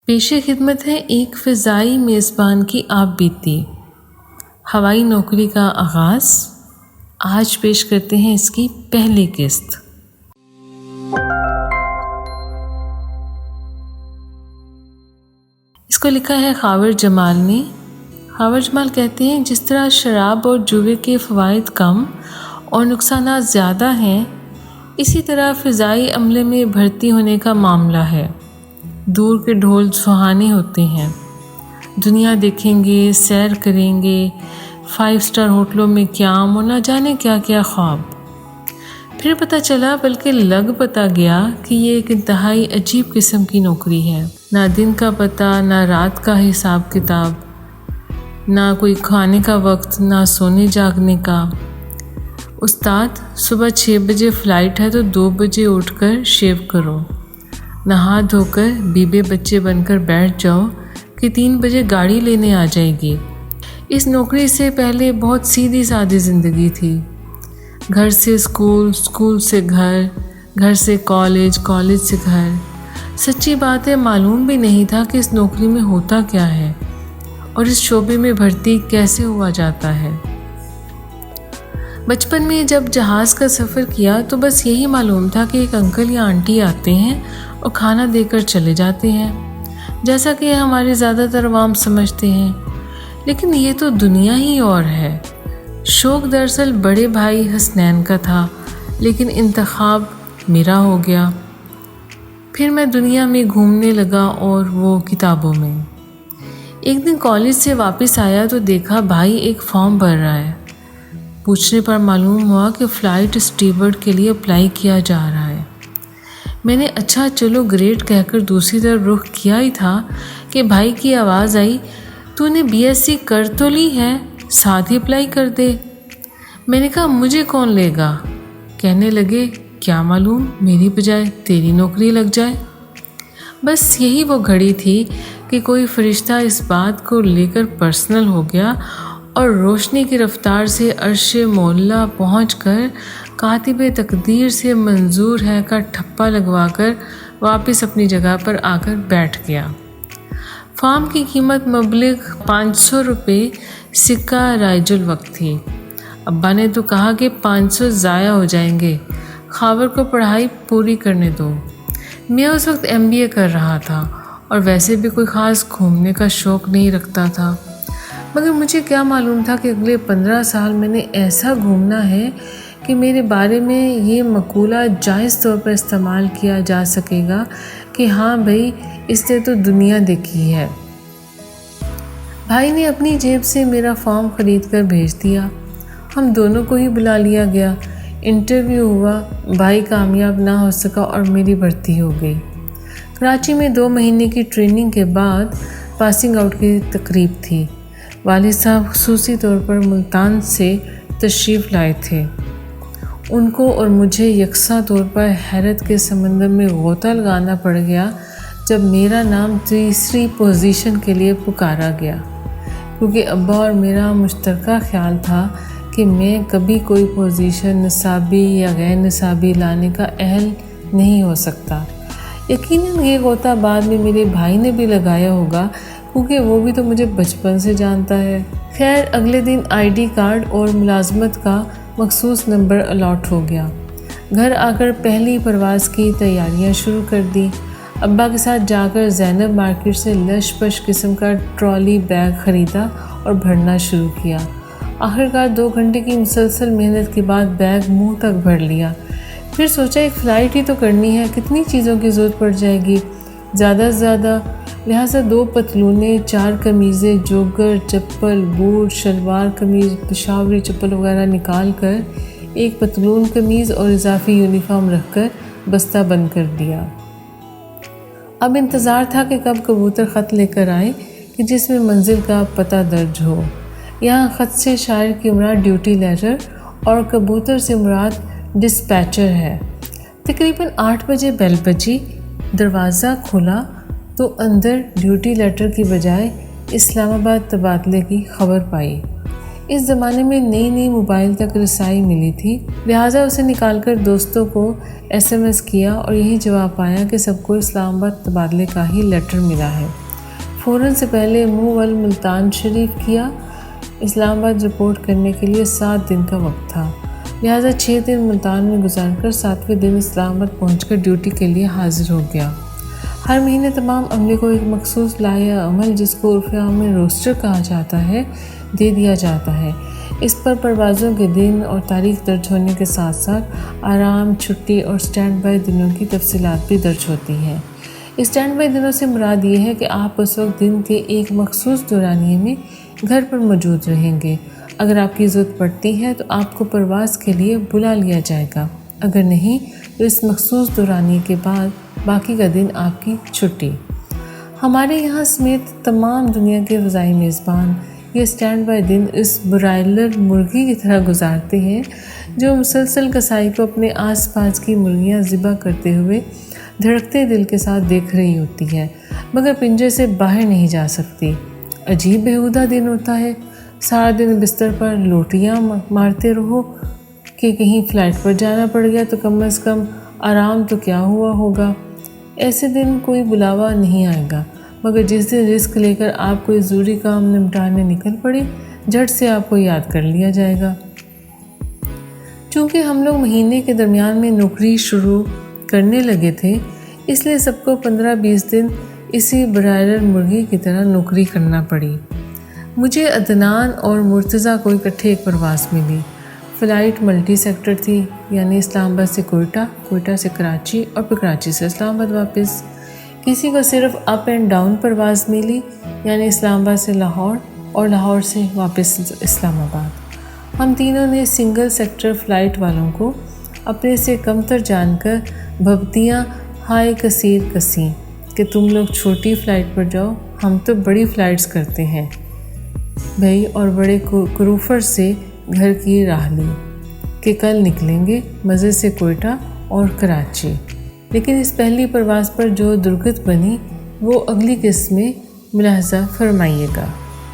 پیش خدمت ہے ایک فضائی میزبان کی آپ بیتی ہوائی نوکری کا آغاز۔ آج پیش کرتے ہیں اس کی پہلی قسط۔ اس کو لکھا ہے خاور جمال نے۔ خاور جمال کہتے ہیں جس طرح شراب اور جوے کے فوائد کم اور نقصانات زیادہ ہیں، اسی طرح فضائی عملے میں بھرتی ہونے کا معاملہ ہے۔ دور کے ڈھول سہانے ہوتے ہیں، دنیا دیکھیں گے، سیر کریں گے، 5 اسٹار ہوٹلوں میں قیام اور نہ جانے کیا کیا خواب۔ پھر پتہ چلا بلکہ لگ پتہ گیا کہ یہ ایک انتہائی عجیب قسم کی نوکری ہے۔ نہ دن کا پتہ، نہ رات کا حساب کتاب، نہ کوئی کھانے کا وقت، نہ سونے جاگنے کا۔ استاد صبح 6 بجے فلائٹ ہے تو 2 بجے اٹھ کر شیو کرو، نہا دھو کر بیبے بچے بن کر بیٹھ جاؤ کہ 3 بجے گاڑی لینے آ جائے گی۔ اس نوکری سے پہلے بہت سیدھی سادی زندگی تھی۔ گھر سے اسکول، اسکول سے گھر، گھر سے کالج، کالج سے گھر۔ سچی بات ہے معلوم بھی نہیں تھا کہ اس نوکری میں ہوتا کیا ہے اور اس شعبے میں بھرتی کیسے ہوا جاتا ہے۔ بچپن میں جب جہاز کا سفر کیا تو بس یہی معلوم تھا کہ ایک انکل یا آنٹی آتے ہیں اور کھانا دے کر چلے جاتے ہیں، جیسا کہ ہمارے زیادہ تر عوام سمجھتے ہیں۔ لیکن یہ تو دنیا ہی اور ہے۔ شوق دراصل بڑے بھائی حسنین کا تھا، لیکن انتخاب میرا ہو گیا۔ پھر میں دنیا میں گھومنے لگا اور وہ کتابوں میں۔ ایک دن کالج سے واپس آیا تو دیکھا بھائی ایک فارم بھر رہا ہے۔ پوچھنے پر معلوم ہوا کہ فلائٹ اسٹیورڈ کے لیے اپلائی کیا جا رہا ہے۔ میں نے اچھا چلو گریٹ کہہ کر دوسری طرف رخ کیا ہی تھا کہ بھائی کی آواز آئی، تو نے BSc کر تو لی ہے، ساتھ ہی اپلائی کر دے۔ میں نے کہا مجھے کون لے گا؟ کہنے لگے کیا معلوم میری بجائے تیری نوکری لگ جائے۔ بس یہی وہ گھڑی تھی کہ کوئی فرشتہ اس بات کو لے کر پرسنل ہو گیا اور روشنی کی رفتار سے عرش معلیٰ پہنچ کر کاتب تقدیر سے منظور ہے کا ٹھپا لگوا کر واپس اپنی جگہ پر آ کر بیٹھ گیا۔ فارم کی قیمت مبلغ 500 روپے سکہ رائج الوقت تھی۔ ابا نے تو کہا کہ 500 ضائع ہو جائیں گے، خاور کو پڑھائی پوری کرنے دو۔ میں اس وقت MBA کر رہا تھا اور ویسے بھی کوئی خاص گھومنے کا شوق نہیں رکھتا تھا، مگر مجھے کیا معلوم تھا کہ اگلے 15 سال میں نے ایسا گھومنا ہے کہ میرے بارے میں یہ مقولہ جائز طور پر استعمال کیا جا سکے گا کہ ہاں بھائی اس نے تو دنیا دیکھی ہے۔ بھائی نے اپنی جیب سے میرا فارم خرید کر بھیج دیا۔ ہم دونوں کو ہی بلا لیا گیا۔ انٹرویو ہوا، بھائی کامیاب نہ ہو سکا اور میری بھرتی ہو گئی۔ کراچی میں 2 مہینے کی ٹریننگ کے بعد پاسنگ آؤٹ کی تقریب تھی۔ والد صاحب خصوصی طور پر ملتان سے تشریف لائے تھے۔ ان کو اور مجھے یکساں طور پر حیرت کے سمندر میں غوطہ لگانا پڑ گیا جب میرا نام تیسری پوزیشن کے لیے پکارا گیا، کیونکہ ابا اور میرا مشترکہ خیال تھا کہ میں کبھی کوئی پوزیشن نصابی یا غیر نصابی لانے کا اہل نہیں ہو سکتا۔ یقیناً یہ غوطہ بعد میں میرے بھائی نے بھی لگایا ہوگا، کیونکہ وہ بھی تو مجھے بچپن سے جانتا ہے۔ خیر اگلے دن ID کارڈ اور ملازمت کا مخصوص نمبر الاٹ ہو گیا۔ گھر آ کر پہلی پرواز کی تیاریاں شروع کر دی۔ ابا کے ساتھ جا کر زینب مارکیٹ سے لش پش قسم کا ٹرالی بیگ خریدا اور بھرنا شروع کیا۔ آخرکار 2 گھنٹے کی مسلسل محنت کے بعد بیگ منہ تک بھر لیا۔ پھر سوچا ایک فلائٹ ہی تو کرنی ہے، کتنی چیزوں کی ضرورت پڑ جائے گی زیادہ سے زیادہ، لہٰذا 2 پتلونیں، 4 قمیضیں، جوگر، چپل، بوٹ، شلوار قمیض، پشاوری چپل وغیرہ نکال کر ایک پتلون قمیض اور اضافی یونیفارم رکھ کر بستہ بند کر دیا۔ اب انتظار تھا کہ کب کبوتر خط لے کر آئے کہ جس میں منزل کا پتہ درج ہو۔ یہاں خط سے شاعر کی مراد ڈیوٹی لیٹر اور کبوتر سے مراد ڈسپیچر ہے۔ تقریباً 8 بجے بیل بجی، دروازہ کھولا تو اندر ڈیوٹی لیٹر کی بجائے اسلام آباد تبادلے کی خبر پائی۔ اس زمانے میں نئی نئی موبائل تک رسائی ملی تھی، لہٰذا اسے نکال کر دوستوں کو SMS کیا اور یہی جواب پایا کہ سب کو اسلام آباد تبادلے کا ہی لیٹر ملا ہے۔ فوراً سے پہلے منہ ملتان شریف کیا۔ اسلام آباد رپورٹ کرنے کے لیے 7 دن کا وقت تھا، لہٰذا 6 دن ملتان میں گزار کر 7ویں دن اسلام آباد پہنچ کر ڈیوٹی کے لیے حاضر ہو گیا۔ ہر مہینے تمام عملے کو ایک مخصوص لائحہ عمل، جس کو عرف عام میں روسٹر کہا جاتا ہے، دے دیا جاتا ہے۔ اس پر پروازوں کے دن اور تاریخ درج ہونے کے ساتھ ساتھ آرام، چھٹی اور اسٹینڈ بائی دنوں کی تفصیلات بھی درج ہوتی ہیں۔ اسٹینڈ بائی دنوں سے مراد یہ ہے کہ آپ اس وقت دن کے ایک مخصوص دورانیے میں گھر پر موجود رہیں گے۔ اگر آپ کی ضرورت پڑتی ہے تو آپ کو پرواز کے لیے بلا لیا جائے گا، اگر نہیں تو اس مخصوص دورانیے کے بعد باقی کا دن آپ کی چھٹی۔ ہمارے یہاں سمیت تمام دنیا کے فضائی میزبان یہ اسٹینڈ بائی دن اس برائلر مرغی کی طرح گزارتے ہیں جو مسلسل کسائی کو اپنے آس پاس کی مرغیاں ذبح کرتے ہوئے دھڑکتے دل کے ساتھ دیکھ رہی ہوتی ہے، مگر پنجرے سے باہر نہیں جا سکتی۔ عجیب بیہودہ دن ہوتا ہے۔ سارا دن بستر پر لوٹیاں مارتے رہو کہ کہیں فلائٹ پر جانا پڑ گیا تو کم از کم آرام تو کیا ہوا ہوگا۔ ایسے دن کوئی بلاوا نہیں آئے گا، مگر جس دن رزق لے کر آپ کوئی ضروری کام نمٹانے نکل پڑے، جھٹ سے آپ کو یاد کر لیا جائے گا۔ چونکہ ہم لوگ مہینے کے درمیان میں نوکری شروع کرنے لگے تھے، اس لیے سب کو 15-20 دن اسی برائلر مرغی کی طرح نوکری کرنا پڑی۔ مجھے عدنان اور مرتضیٰ کو اکٹھے ایک پرواز ملی۔ فلائٹ ملٹی سیکٹر تھی، یعنی اسلام آباد سے کوئٹہ، کوئٹہ سے کراچی اور پھر کراچی سے اسلام آباد واپس۔ کسی کو صرف اپ اینڈ ڈاؤن پرواز ملی، یعنی اسلام آباد سے لاہور اور لاہور سے واپس اسلام آباد۔ ہم تینوں نے سنگل سیکٹر فلائٹ والوں کو اپنے سے کمتر جان کر بھبتیاں ہائے کثیر کسیں کہ تم لوگ چھوٹی فلائٹ پر جاؤ، ہم تو بڑی فلائٹس کرتے ہیں بھائی، اور بڑے کروفر سے گھر کی راہ لی کہ کل نکلیں گے مزے سے کوئٹہ اور کراچی۔ لیکن اس پہلی پرواز پر جو درگت بنی وہ اگلی قسط میں ملاحظہ فرمائیے گا۔